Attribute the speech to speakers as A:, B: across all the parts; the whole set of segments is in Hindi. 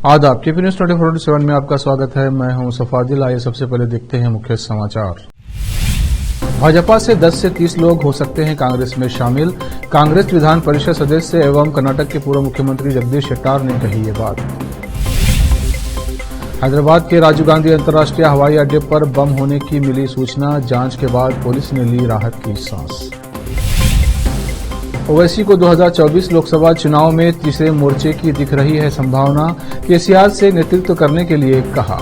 A: आदाब। टीपी न्यूज 24/7 में आपका स्वागत है। मैं हूं सफादिल। आइए सबसे पहले देखते हैं मुख्य समाचार। भाजपा से 10 से 30 लोग हो सकते हैं कांग्रेस में शामिल। कांग्रेस विधान परिषद सदस्य एवं कर्नाटक के पूर्व मुख्यमंत्री जगदीश शेट्टार ने कही ये बात। हैदराबाद के राजीव गांधी अंतर्राष्ट्रीय हवाई अड्डे पर बम होने की मिली सूचना। जांच के बाद पुलिस ने ली राहत की सांस। ओवैसी को 2024 लोकसभा चुनाव में तीसरे मोर्चे की दिख रही है संभावना। केसीआर से नेतृत्व करने के लिए कहा।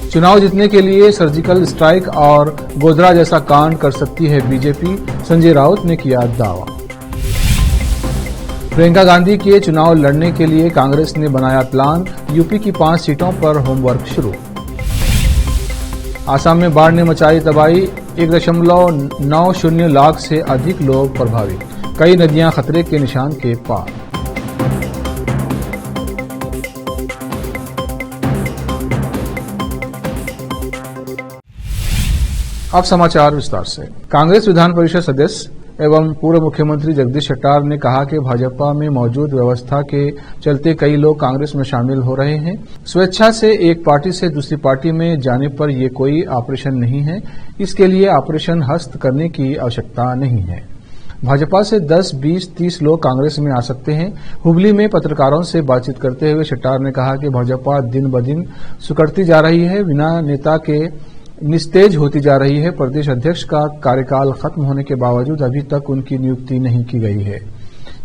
A: चुनाव जीतने के लिए सर्जिकल स्ट्राइक और गोधरा जैसा कांड कर सकती है बीजेपी, संजय राउत ने किया दावा। प्रियंका गांधी के चुनाव लड़ने के लिए कांग्रेस ने बनाया प्लान। यूपी की 5 सीटों पर होमवर्क शुरू। आसाम में बाढ़ ने मचाई तबाही। 1.90 लाख से अधिक लोग प्रभावित। कई नदियां खतरे के निशान के पार। अब समाचार विस्तार से। कांग्रेस विधान परिषद सदस्य एवं पूर्व मुख्यमंत्री जगदीश शेट्टार ने कहा कि भाजपा में मौजूद व्यवस्था के चलते कई लोग कांग्रेस में शामिल हो रहे हैं। स्वेच्छा से एक पार्टी से दूसरी पार्टी में जाने पर ये कोई ऑपरेशन नहीं है। इसके लिए ऑपरेशन हस्त करने की आवश्यकता नहीं है। भाजपा से 10, 20, 30 लोग कांग्रेस में आ सकते हैं। हुबली में पत्रकारों से बातचीत करते हुए शेट्टार ने कहा कि भाजपा दिन ब दिन सिकुड़ती जा रही है, बिना नेता के निस्तेज होती जा रही है। प्रदेश अध्यक्ष का कार्यकाल खत्म होने के बावजूद अभी तक उनकी नियुक्ति नहीं की गई है।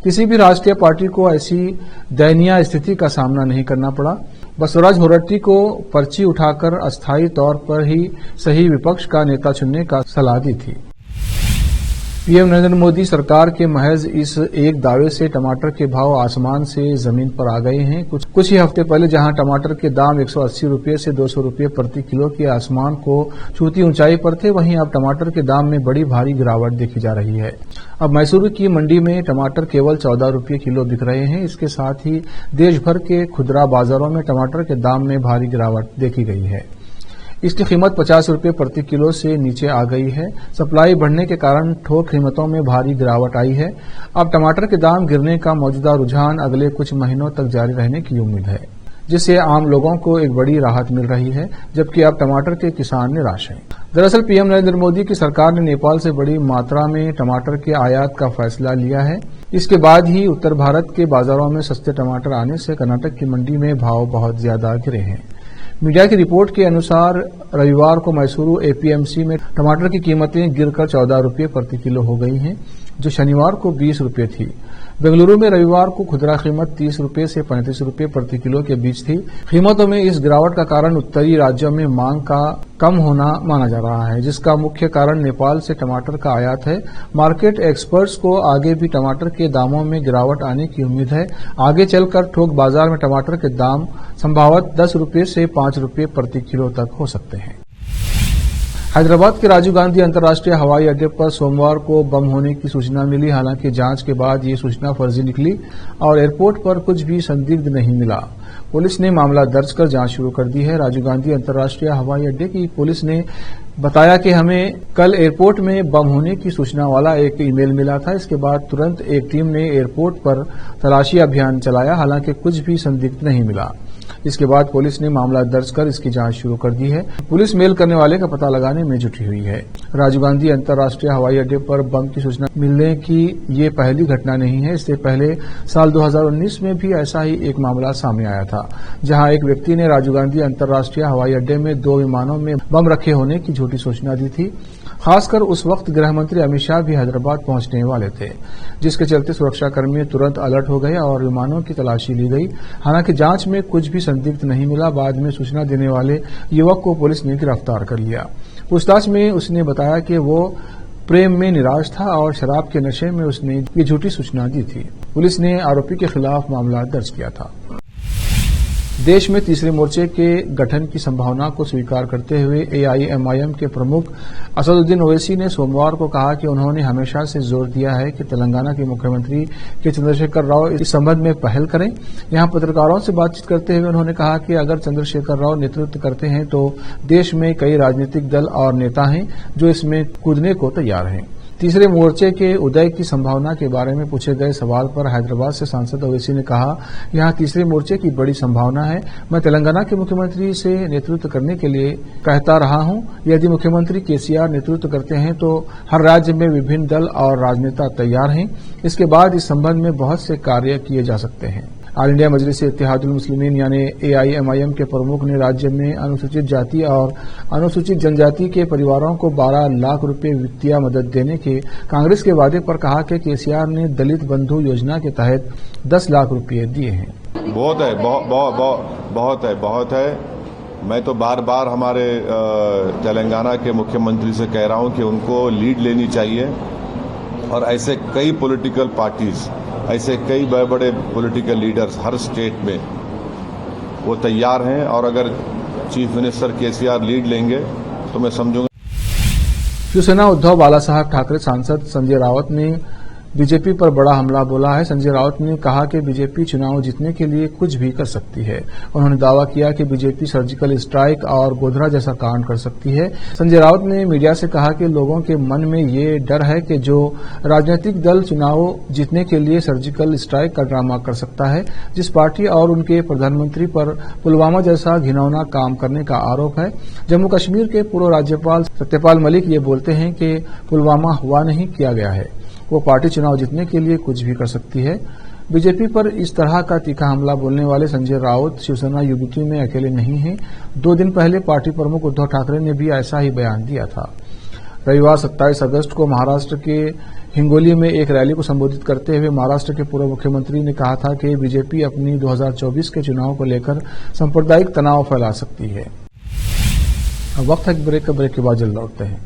A: किसी भी राष्ट्रीय पार्टी को ऐसी दयनीय स्थिति का सामना नहीं करना पड़ा। बसवराज होराट्टी को पर्ची उठाकर अस्थायी तौर पर ही सही विपक्ष का नेता चुनने का सलाह दी थी। पीएम नरेंद्र मोदी सरकार के महज इस एक दावे से टमाटर के भाव आसमान से जमीन पर आ गए हैं। कुछ ही हफ्ते पहले जहां टमाटर के दाम 180 रुपये से 200 रुपये प्रति किलो के आसमान को छूती ऊंचाई पर थे, वहीं अब टमाटर के दाम में बड़ी भारी गिरावट देखी जा रही है। अब मैसूरू की मंडी में टमाटर केवल 14 रुपये किलो बिक रहे हैं। इसके साथ ही देश भर के खुदरा बाजारों में टमाटर के दाम में भारी गिरावट देखी गई है। इसकी कीमत 50 रुपये प्रति किलो से नीचे आ गई है। सप्लाई बढ़ने के कारण थोक कीमतों में भारी गिरावट आई है। अब टमाटर के दाम गिरने का मौजूदा रुझान अगले कुछ महीनों तक जारी रहने की उम्मीद है, जिससे आम लोगों को एक बड़ी राहत मिल रही है, जबकि अब टमाटर के किसान निराश हैं। दरअसल पीएम नरेंद्र मोदी की सरकार ने नेपाल से बड़ी मात्रा में टमाटर के आयात का फैसला लिया है। इसके बाद ही उत्तर भारत के बाजारों में सस्ते टमाटर आने से कर्नाटक की मंडी में भाव बहुत ज्यादा गिरे हैं। मीडिया की रिपोर्ट के अनुसार रविवार को मैसूरू एपीएमसी में टमाटर की कीमतें गिरकर 14 रुपये प्रति किलो हो गई हैं, जो शनिवार को 20 रुपये थी। बेंगलुरु में रविवार को खुदरा कीमत 30 रुपये से 35 रुपये प्रति किलो के बीच थी। कीमतों में इस गिरावट का कारण उत्तरी राज्यों में मांग का कम होना माना जा रहा है, जिसका मुख्य कारण नेपाल से टमाटर का आयात है। मार्केट एक्सपर्ट्स को आगे भी टमाटर के दामों में गिरावट आने की उम्मीद है। आगे चलकर थोक बाजार में टमाटर के दाम संभवतः 10 रुपये से 5 रुपये प्रति किलो तक हो सकते हैं। हैदराबाद के राजीव गांधी अंतर्राष्ट्रीय हवाई अड्डे पर सोमवार को बम होने की सूचना मिली। हालांकि जांच के बाद ये सूचना फर्जी निकली और एयरपोर्ट पर कुछ भी संदिग्ध नहीं मिला। पुलिस ने मामला दर्ज कर जांच शुरू कर दी है। राजीव गांधी अंतर्राष्ट्रीय हवाई अड्डे की पुलिस ने बताया कि हमें कल एयरपोर्ट में बम होने की सूचना वाला एक ईमेल मिला था। इसके बाद तुरंत एक टीम ने एयरपोर्ट पर तलाशी अभियान चलाया। हालांकि कुछ भी संदिग्ध नहीं मिला। इसके बाद पुलिस ने मामला दर्ज कर इसकी जांच शुरू कर दी है। पुलिस मेल करने वाले का पता लगाने में जुटी हुई है। राजीव गांधी अंतर्राष्ट्रीय हवाई अड्डे पर बम की सूचना मिलने की ये पहली घटना नहीं है। इससे पहले साल 2019 में भी ऐसा ही एक मामला सामने आया था, जहां एक व्यक्ति ने राजीव गांधी अंतर्राष्ट्रीय हवाई अड्डे में 2 विमानों में बम रखे होने की झूठी सूचना दी थी। खासकर उस वक्त गृह मंत्री अमित शाह भी हैदराबाद पहुंचने वाले थे, जिसके चलते सुरक्षाकर्मी तुरंत अलर्ट हो गए और विमानों की तलाशी ली गई। हालांकि जांच में कुछ भी संदिग्ध नहीं मिला। बाद में सूचना देने वाले युवक को पुलिस ने गिरफ्तार कर लिया। पूछताछ में उसने बताया कि वो प्रेम में निराश था और शराब के नशे में उसने ये झूठी सूचना दी थी। पुलिस ने आरोपी के खिलाफ मामला दर्ज किया था। देश में तीसरे मोर्चे के गठन की संभावना को स्वीकार करते हुए एआईएमआईएम के प्रमुख असदुद्दीन ओवैसी ने सोमवार को कहा कि उन्होंने हमेशा से जोर दिया है कि तेलंगाना के मुख्यमंत्री के चंद्रशेखर राव इस संबंध में पहल करें। यहां पत्रकारों से बातचीत करते हुए उन्होंने कहा कि अगर चंद्रशेखर राव नेतृत्व करते हैं तो देश में कई राजनीतिक दल और नेता हैं जो इसमें कूदने को तैयार हैं। तीसरे मोर्चे के उदय की संभावना के बारे में पूछे गए सवाल पर हैदराबाद से सांसद ओवैसी ने कहा, यहां तीसरे मोर्चे की बड़ी संभावना है। मैं तेलंगाना के मुख्यमंत्री से नेतृत्व करने के लिए कहता रहा हूं। यदि मुख्यमंत्री केसीआर नेतृत्व करते हैं तो हर राज्य में विभिन्न दल और राजनेता तैयार हैं। इसके बाद इस संबंध में बहुत से कार्य किए जा सकते हैं। ऑल इंडिया मजलिस इत्तेहादुल मुस्लिमीन यानी AIMIM के प्रमुख ने राज्य में अनुसूचित जाति और अनुसूचित जनजाति के परिवारों को 12 लाख रुपए वित्तीय मदद देने के कांग्रेस के वादे पर कहा कि केसीआर ने दलित बंधु योजना के तहत 10 लाख रुपए दिए हैं।
B: बहुत है। मैं तो बार बार हमारे तेलंगाना के मुख्यमंत्री से कह रहा हूं कि उनको लीड लेनी चाहिए और ऐसे कई पॉलिटिकल पार्टीज, ऐसे कई बड़े बड़े पॉलिटिकल लीडर्स हर स्टेट में वो तैयार हैं और अगर चीफ मिनिस्टर केसीआर लीड लेंगे तो मैं समझूंगा।
A: शिवसेना उद्धव बालासाहेब ठाकरे सांसद संजय राउत ने बीजेपी पर बड़ा हमला बोला है। संजय राउत ने कहा कि बीजेपी चुनाव जीतने के लिए कुछ भी कर सकती है। उन्होंने दावा किया कि बीजेपी सर्जिकल स्ट्राइक और गोधरा जैसा कांड कर सकती है। संजय राउत ने मीडिया से कहा कि लोगों के मन में ये डर है कि जो राजनीतिक दल चुनाव जीतने के लिए सर्जिकल स्ट्राइक का ड्रामा कर सकता है। जिस पार्टी और उनके प्रधानमंत्री पर पुलवामा जैसा घिनौना काम करने का आरोप है। जम्मू कश्मीर के पूर्व राज्यपाल सत्यपाल मलिक ये बोलते हैं कि पुलवामा हुआ नहीं, किया गया है। वो पार्टी चुनाव जीतने के लिए कुछ भी कर सकती है। बीजेपी पर इस तरह का तीखा हमला बोलने वाले संजय राउत शिवसेना यूबीटी में अकेले नहीं हैं। 2 दिन पहले पार्टी प्रमुख उद्धव ठाकरे ने भी ऐसा ही बयान दिया था। रविवार 27 अगस्त को महाराष्ट्र के हिंगोली में एक रैली को संबोधित करते हुए महाराष्ट्र के पूर्व मुख्यमंत्री ने कहा था कि बीजेपी अपनी 2024 के चुनाव को लेकर सांप्रदायिक तनाव फैला सकती है। अब वक्त है ब्रेक के बाद जल्द लौटते हैं।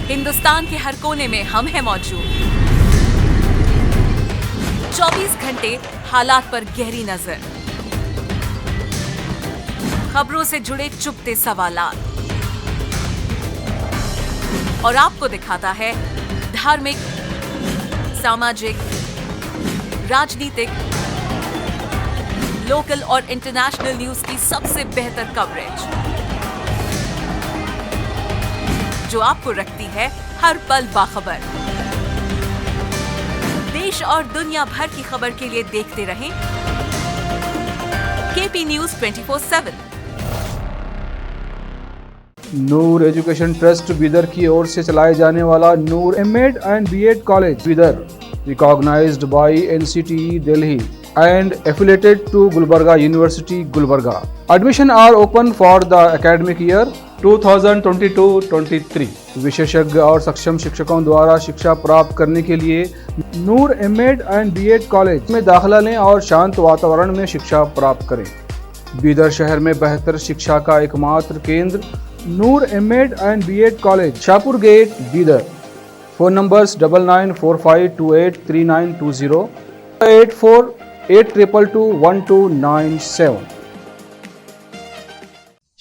C: हिंदुस्तान के हर कोने में हम हैं मौजूद। 24 घंटे हालात पर गहरी नजर, खबरों से जुड़े चुपते सवालात और आपको दिखाता है धार्मिक, सामाजिक, राजनीतिक, लोकल और इंटरनेशनल न्यूज की सबसे बेहतर कवरेज जो आपको रखती है हर पल बाखबर। देश और दुनिया भर की खबर के लिए देखते रहें KP News 24/7।
A: Noor education trust Bidar की ओर से चलाए जाने वाला नूर M.Ed and B.Ed college Bidar, recognized by NCTE Delhi and affiliated to Gulbarga University, Gulbarga. Admission are open for the academic year 2022-23। विशेषज्ञ और सक्षम शिक्षकों द्वारा शिक्षा प्राप्त करने के लिए नूर M.Ed and B.Ed कॉलेज में दाखिला लें और शांत वातावरण में शिक्षा प्राप्त करें। बीदर शहर में बेहतर शिक्षा का एकमात्र केंद्र Noor M.Ed and B.Ed college, Shahpur gate, Bidar. Phone numbers 9945283920, 8482221297।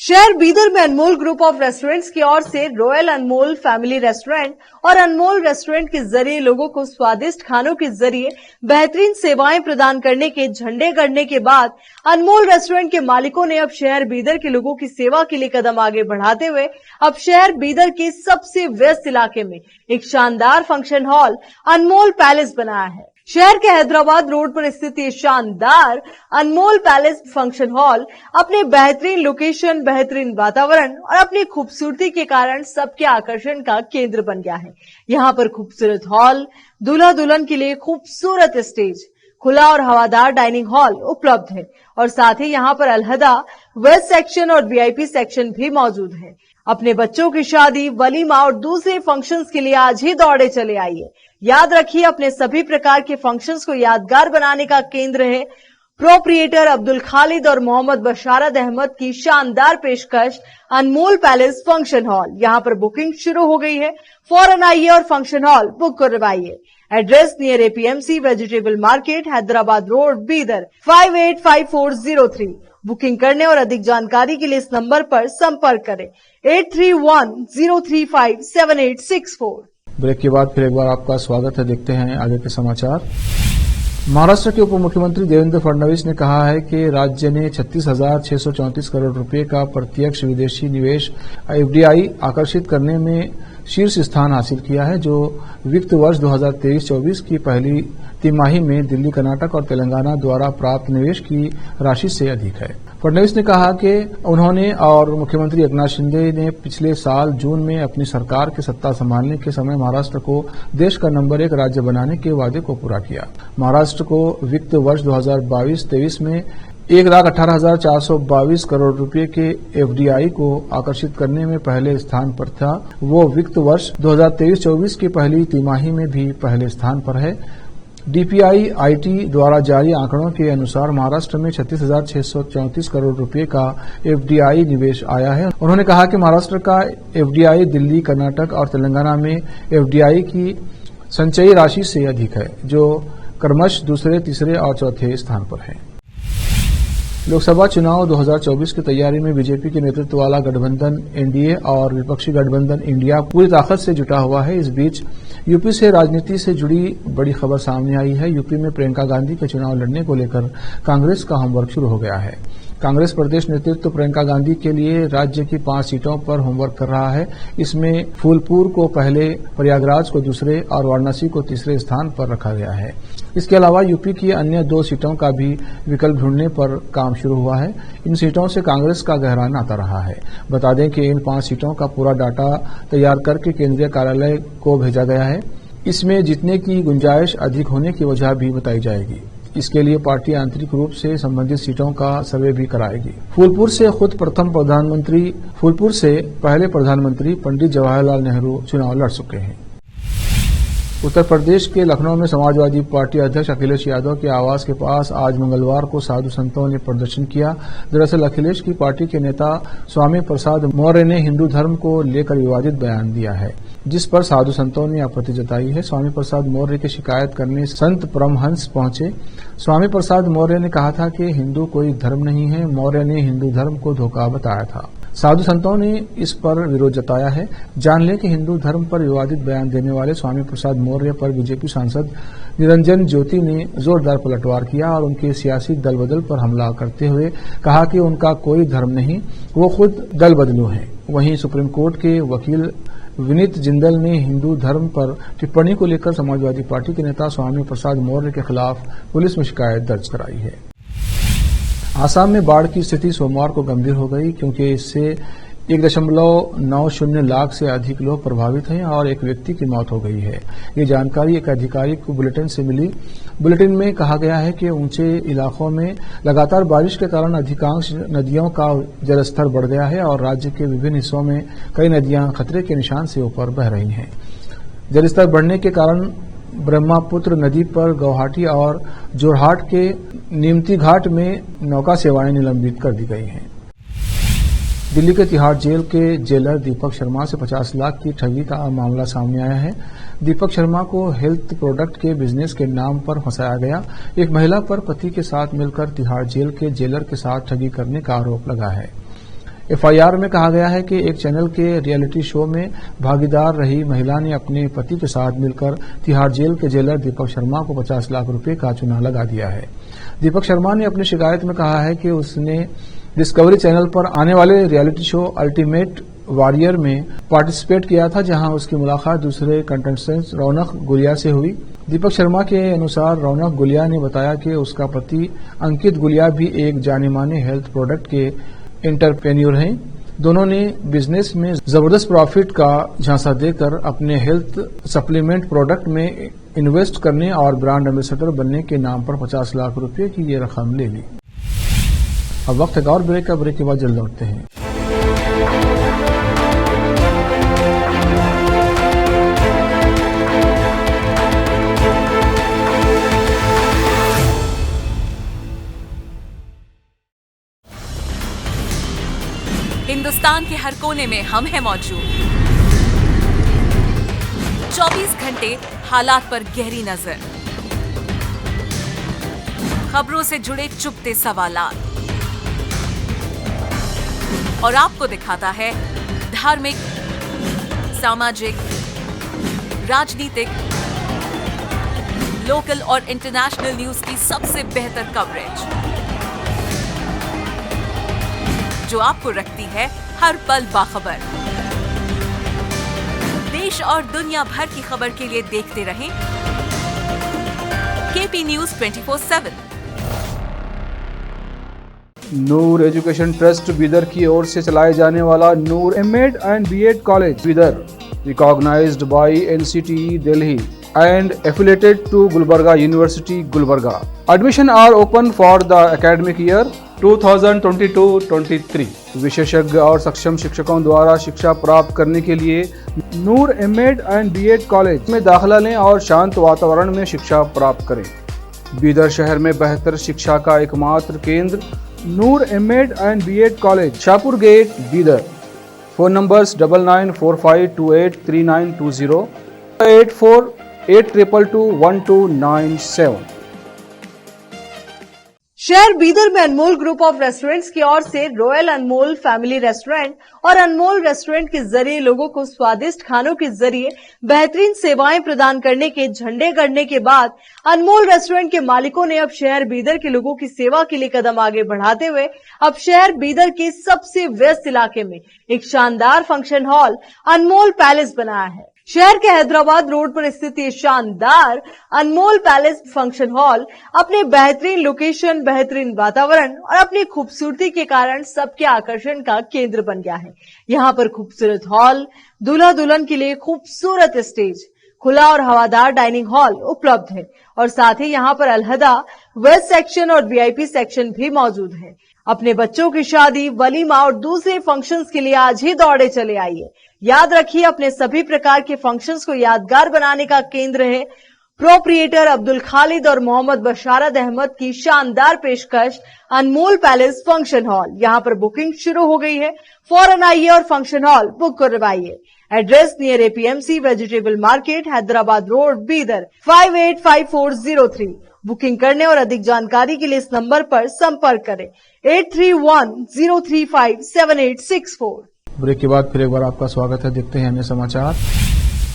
D: शहर बीदर में अनमोल ग्रुप ऑफ रेस्टोरेंट्स की ओर से रॉयल अनमोल फैमिली रेस्टोरेंट और अनमोल रेस्टोरेंट के जरिए लोगों को स्वादिष्ट खानों के जरिए बेहतरीन सेवाएं प्रदान करने के झंडे गड़ने के बाद अनमोल रेस्टोरेंट के मालिकों ने अब शहर बीदर के लोगों की सेवा के लिए कदम आगे बढ़ाते हुए अब शहर बीदर के सबसे व्यस्त इलाके में एक शानदार फंक्शन हॉल अनमोल पैलेस बनाया है। शहर के हैदराबाद रोड पर स्थित ये शानदार अनमोल पैलेस फंक्शन हॉल अपने बेहतरीन लोकेशन, बेहतरीन वातावरण और अपनी खूबसूरती के कारण सबके आकर्षण का केंद्र बन गया है। यहाँ पर खूबसूरत हॉल, दूल्हा दुल्हन के लिए खूबसूरत स्टेज, खुला और हवादार डाइनिंग हॉल उपलब्ध है और साथ ही यहाँ पर अलहदा वेस्ट सेक्शन और VIP सेक्शन भी मौजूद है। अपने बच्चों की शादी, वलीमा और दूसरे फंक्शंस के लिए आज ही दौड़े चले आइए। याद रखिए, अपने सभी प्रकार के फंक्शंस को यादगार बनाने का केंद्र है प्रोप्रिएटर अब्दुल खालिद और मोहम्मद बशारत अहमद की शानदार पेशकश अनमोल पैलेस फंक्शन हॉल। यहाँ पर बुकिंग शुरू हो गई है, फौरन आइए और फंक्शन हॉल बुक करवाइए। Address near APMC vegetable market, Hyderabad road, Bidar 585403। Booking करने और अधिक जानकारी के लिए इस नंबर पर संपर्क करें 8310357864।
A: ब्रेक के बाद फिर एक बार आपका स्वागत है। देखते हैं आगे के समाचार। महाराष्ट्र के उप मुख्यमंत्री देवेंद्र फडणवीस ने कहा है कि राज्य ने 36,634 करोड़ रुपए का प्रत्यक्ष विदेशी निवेश एफडीआई आकर्षित करने में शीर्ष स्थान हासिल किया है, जो वित्त वर्ष 2023-24 की पहली तिमाही में दिल्ली, कर्नाटक और तेलंगाना द्वारा प्राप्त निवेश की राशि से अधिक है। फडणवीस ने कहा कि उन्होंने और मुख्यमंत्री एकनाथ शिंदे ने पिछले साल जून में अपनी सरकार की सत्ता संभालने के समय महाराष्ट्र को देश का नंबर 1 राज्य बनाने के वादे को पूरा किया। महाराष्ट्र को वित्त वर्ष 2022-23 में 1,18,422 करोड़ रुपए के एफडीआई को आकर्षित करने में पहले स्थान पर था। वो वित्त वर्ष 2023-24 की पहली तिमाही में भी पहले स्थान पर है। डीपीआई आईटी द्वारा जारी आंकड़ों के अनुसार महाराष्ट्र में 36,634 करोड़ रुपए का एफडीआई निवेश आया है। उन्होंने कहा कि महाराष्ट्र का एफडीआई दिल्ली, कर्नाटक और तेलंगाना में एफडीआई की संचयी राशि से अधिक है, जो क्रमशः दूसरे, तीसरे और चौथे स्थान पर है। लोकसभा चुनाव 2024 की तैयारी में बीजेपी के नेतृत्व वाला गठबंधन एनडीए और विपक्षी गठबंधन इंडिया पूरी ताकत से जुटा हुआ है। इस बीच यूपी से राजनीति से जुड़ी बड़ी खबर सामने आई है। यूपी में प्रियंका गांधी के चुनाव लड़ने को लेकर कांग्रेस का होमवर्क शुरू हो गया है। कांग्रेस प्रदेश नेतृत्व प्रियंका गांधी के लिए राज्य की 5 सीटों पर होमवर्क कर रहा है। इसमें फूलपुर को पहले, प्रयागराज को दूसरे और वाराणसी को तीसरे स्थान पर रखा गया है। इसके अलावा यूपी की अन्य 2 सीटों का भी विकल्प ढूंढने पर काम शुरू हुआ है। इन सीटों से कांग्रेस का गहरा नाता रहा है। बता दें कि इन 5 सीटों का पूरा डाटा तैयार करके केंद्रीय कार्यालय को भेजा गया है। इसमें जीतने की गुंजाइश अधिक होने की वजह भी बताई जाएगी। इसके लिए पार्टी आंतरिक रूप से संबंधित सीटों का सर्वे भी कराएगी। फूलपुर से पहले प्रधानमंत्री पंडित जवाहरलाल नेहरू चुनाव लड़ चुके हैं। उत्तर प्रदेश के लखनऊ में समाजवादी पार्टी अध्यक्ष अखिलेश यादव के आवास के पास आज मंगलवार को साधु संतों ने प्रदर्शन किया। दरअसल अखिलेश की पार्टी के नेता स्वामी प्रसाद मौर्य ने हिंदू धर्म को लेकर विवादित बयान दिया है, जिस पर साधु संतों ने आपत्ति जताई है। स्वामी प्रसाद मौर्य की शिकायत करने संत परमहंस पहुंचे। स्वामी प्रसाद मौर्य ने कहा था कि हिंदू कोई धर्म नहीं है। मौर्य ने हिंदू धर्म को धोखा बताया था। साधु संतों ने इस पर विरोध जताया है। जान लें कि हिंदू धर्म पर विवादित बयान देने वाले स्वामी प्रसाद मौर्य पर बीजेपी सांसद निरंजन ज्योति ने जोरदार पलटवार किया और उनके सियासी दल बदल पर हमला करते हुए कहा कि उनका कोई धर्म नहीं, वो खुद दल बदलू हैं। वहीं सुप्रीम कोर्ट के वकील विनीत जिंदल ने हिंदू धर्म पर टिप्पणी को लेकर समाजवादी पार्टी के नेता स्वामी प्रसाद मौर्य के खिलाफ पुलिस में शिकायत दर्ज कराई है। आसाम में बाढ़ की स्थिति सोमवार को गंभीर हो गई, क्योंकि इससे 1.90 लाख से अधिक लोग प्रभावित हैं और एक व्यक्ति की मौत हो गई है। ये जानकारी एक आधिकारिक बुलेटिन से मिली। बुलेटिन में कहा गया है कि ऊंचे इलाकों में लगातार बारिश के कारण अधिकांश नदियों का जलस्तर बढ़ गया है और राज्य के विभिन्न हिस्सों में कई नदियां खतरे के निशान से ऊपर बह रही हैं। जलस्तर बढ़ने के कारण ब्रह्मपुत्र नदी पर गुवाहाटी और जोरहाट के नीमती घाट में नौका सेवाएं निलंबित कर दी गई हैं। दिल्ली के तिहाड़ जेल के जेलर दीपक शर्मा से 50 लाख की ठगी का मामला सामने आया है। दीपक शर्मा को हेल्थ प्रोडक्ट के बिजनेस के नाम पर फंसाया गया। एक महिला पर पति के साथ मिलकर तिहाड़ जेल के जेलर के साथ ठगी करने का आरोप लगा है। एफआईआर में कहा गया है कि एक चैनल के रियलिटी शो में भागीदार रही महिला ने अपने पति के साथ मिलकर तिहाड़ जेल के जेलर दीपक शर्मा को 50 लाख रुपए का चूना लगा दिया है। दीपक शर्मा ने अपनी शिकायत में कहा है कि उसने डिस्कवरी चैनल पर आने वाले रियलिटी शो अल्टीमेट वॉरियर में पार्टिसिपेट किया था, जहां उसकी मुलाकात दूसरे कंटेस्टेंट रौनक गुलिया से हुई। दीपक शर्मा के अनुसार रौनक गुलिया ने बताया कि उसका पति अंकित गुलिया भी एक जाने माने हेल्थ प्रोडक्ट के एंटरप्रेन्योर हैं। दोनों ने बिजनेस में जबरदस्त प्रॉफिट का झांसा देकर अपने हेल्थ सप्लीमेंट प्रोडक्ट में इन्वेस्ट करने और ब्रांड एम्बेसडर बनने के नाम पर 50 लाख रुपए की ये रकम ले ली। अब वक्त है और ब्रेक का। ब्रेक के बाद जल्द लौटते हैं।
C: हिंदुस्तान के हर कोने में हम हैं मौजूद। 24 घंटे हालात पर गहरी नजर, खबरों से जुड़े चुपते सवालात और आपको दिखाता है धार्मिक, सामाजिक, राजनीतिक, लोकल और इंटरनेशनल न्यूज की सबसे बेहतर कवरेज, जो आपको रखती है हर पल बाखबर। देश और दुनिया भर की खबर के लिए देखते रहें KP news 24/7।
A: Noor education trust Bidar की ओर से चलाए जाने वाला Noor MEd and BEd college Bidar, recognised by NCTE Delhi and affiliated to Gulbarga University, Gulbarga. Admission are open for the academic year 2022-23. विशेषज्ञ और सक्षम शिक्षकों द्वारा शिक्षा प्राप्त करने के लिए नूर एमएड एंड बीएड कॉलेज में दाखिला लें और शांत वातावरण में शिक्षा प्राप्त करें। बीदर शहर में बेहतर शिक्षा का एकमात्र केंद्र Noor MEd and BEd college, Shahpur gate, Bidar. Phone numbers 9945283920, 8482221297।
D: शहर बीदर में अनमोल ग्रुप ऑफ रेस्टोरेंट्स की ओर से रॉयल अनमोल फैमिली रेस्टोरेंट और अनमोल रेस्टोरेंट के जरिए लोगों को स्वादिष्ट खानों के जरिए बेहतरीन सेवाएं प्रदान करने के झंडे गड़ने के बाद अनमोल रेस्टोरेंट के मालिकों ने अब शहर बीदर के लोगों की सेवा के लिए कदम आगे बढ़ाते हुए अब शहर बीदर के सबसे व्यस्त इलाके में एक शानदार फंक्शन हॉल अनमोल पैलेस बनाया है। शहर के हैदराबाद रोड पर स्थित ये शानदार अनमोल पैलेस फंक्शन हॉल अपने बेहतरीन लोकेशन, बेहतरीन वातावरण और अपनी खूबसूरती के कारण सबके आकर्षण का केंद्र बन गया है। यहाँ पर खूबसूरत हॉल, दूल्हा दुल्हन के लिए खूबसूरत स्टेज, खुला और हवादार डाइनिंग हॉल उपलब्ध है और साथ ही यहाँ पर अलहदा वेस्ट सेक्शन और वीआईपी सेक्शन भी मौजूद है। अपने बच्चों की शादी, वलीमा और दूसरे फंक्शंस के लिए आज ही दौड़े चले आइए। याद रखिए, अपने सभी प्रकार के फंक्शंस को यादगार बनाने का केंद्र है प्रोप्रिएटर अब्दुल खालिद और मोहम्मद बशारत अहमद की शानदार पेशकश अनमोल पैलेस फंक्शन हॉल। यहाँ पर बुकिंग शुरू हो गई है, फौरन आइए और फंक्शन हॉल बुक करवाइए। Address near APMC vegetable market, Hyderabad road, Bidar 585403। Booking करने और अधिक जानकारी के लिए इस नंबर पर संपर्क करें 8310357864।
A: ब्रेक के बाद फिर एक बार आपका स्वागत है। देखते हैं अन्य समाचार।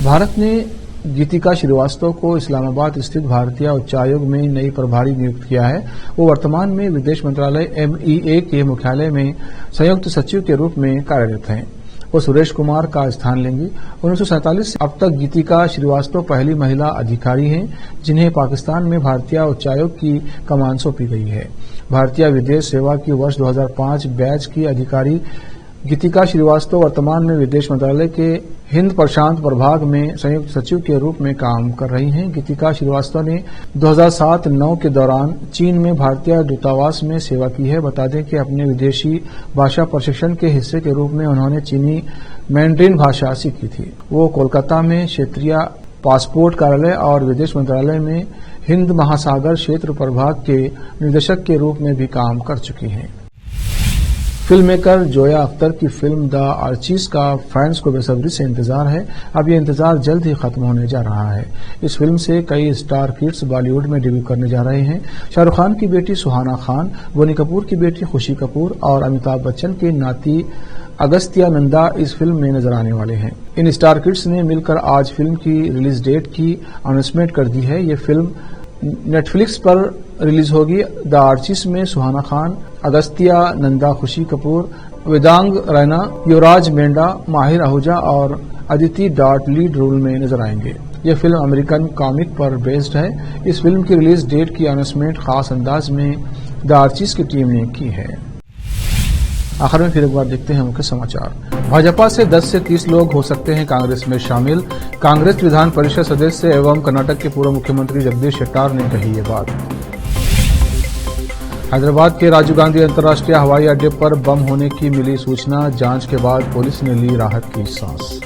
A: भारत ने गीतिका श्रीवास्तव को इस्लामाबाद स्थित भारतीय उच्चायोग में नई प्रभारी नियुक्त किया है। वो वर्तमान में विदेश मंत्रालय MEA के मुख्यालय में संयुक्त सचिव के रूप में कार्यरत हैं। वो सुरेश कुमार का स्थान लेंगी। 1947 से अब तक गीतिका श्रीवास्तव पहली महिला अधिकारी हैं जिन्हें पाकिस्तान में भारतीय उच्चायोग की कमान सौंपी गई है। भारतीय विदेश सेवा की वर्ष 2005 बैच की अधिकारी गीतिका श्रीवास्तव वर्तमान में विदेश मंत्रालय के हिंद प्रशांत प्रभाग में संयुक्त सचिव के रूप में काम कर रही हैं। गीतिका श्रीवास्तव ने 2007-09 के दौरान चीन में भारतीय दूतावास में सेवा की है। बता दें कि अपने विदेशी भाषा प्रशिक्षण के हिस्से के रूप में उन्होंने चीनी मैंड्रिन भाषा सीखी थी। वो कोलकाता में क्षेत्रीय पासपोर्ट कार्यालय और विदेश मंत्रालय में हिंद महासागर क्षेत्र प्रभाग के निदेशक के रूप में भी काम कर चुकी हैं। फिल्म मेकर जोया अख्तर की फिल्म द आर्चिज का फैंस को बेसब्री से इंतजार है। अब ये इंतजार जल्द ही खत्म होने जा रहा है। इस फिल्म से कई स्टार किड्स बॉलीवुड में डेब्यू करने जा रहे हैं। शाहरुख खान की बेटी सुहाना खान, बोनी कपूर की बेटी खुशी कपूर और अमिताभ बच्चन की नाती अगस्त्या नंदा इस फिल्म में नजर आने वाले हैं। इन स्टार किड्स ने मिलकर आज फिल्म की रिलीज डेट की अनाउंसमेंट कर दी है। ये फिल्म नेटफ्लिक्स पर रिलीज होगी। द आर्चिज में सुहाना खान, अगस्त्या नंदा, खुशी कपूर, वेदांग रैना, युवराज मेंढा, माहिर आहूजा और अदिति डाट लीड रोल में नजर आएंगे। यह फिल्म अमेरिकन कॉमिक पर बेस्ड है। इस फिल्म की रिलीज डेट की अनाउंसमेंट खास अंदाज में द आर्चिज की टीम ने की है। आखिर में फिर एक बार देखते हैं मुख्य समाचार। भाजपा से 10 से 30 लोग हो सकते हैं कांग्रेस में शामिल। कांग्रेस विधान परिषद सदस्य एवं कर्नाटक के पूर्व मुख्यमंत्री जगदीश शेट्टार ने कही ये बात। हैदराबाद के राजीव गांधी अंतर्राष्ट्रीय हवाई अड्डे पर बम होने की मिली सूचना, जांच के बाद पुलिस ने ली राहत की सांस।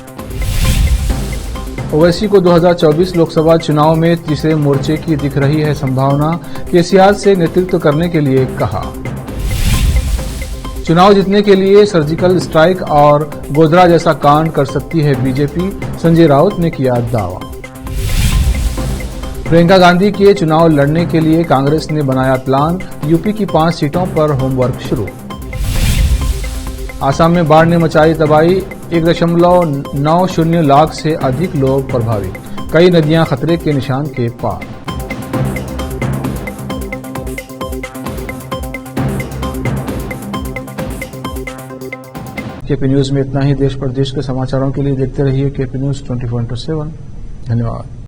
A: ओवैसी को 2024 लोकसभा चुनाव में तीसरे मोर्चे की दिख रही है संभावना, केसीआर से नेतृत्व करने के लिए कहा। चुनाव जीतने के लिए सर्जिकल स्ट्राइक और गोधरा जैसा कांड कर सकती है बीजेपी, संजय राउत ने किया दावा। प्रियंका गांधी के चुनाव लड़ने के लिए कांग्रेस ने बनाया प्लान, यूपी की 5 सीटों पर होमवर्क शुरू। आसाम में बाढ़ ने मचाई तबाही, 1.90 लाख से अधिक लोग प्रभावित। कई नदियां खतरे के निशान के पार। केपी न्यूज में इतना ही। देश प्रदेश के समाचारों के लिए देखते रहिए केपी न्यूज 24/7। धन्यवाद।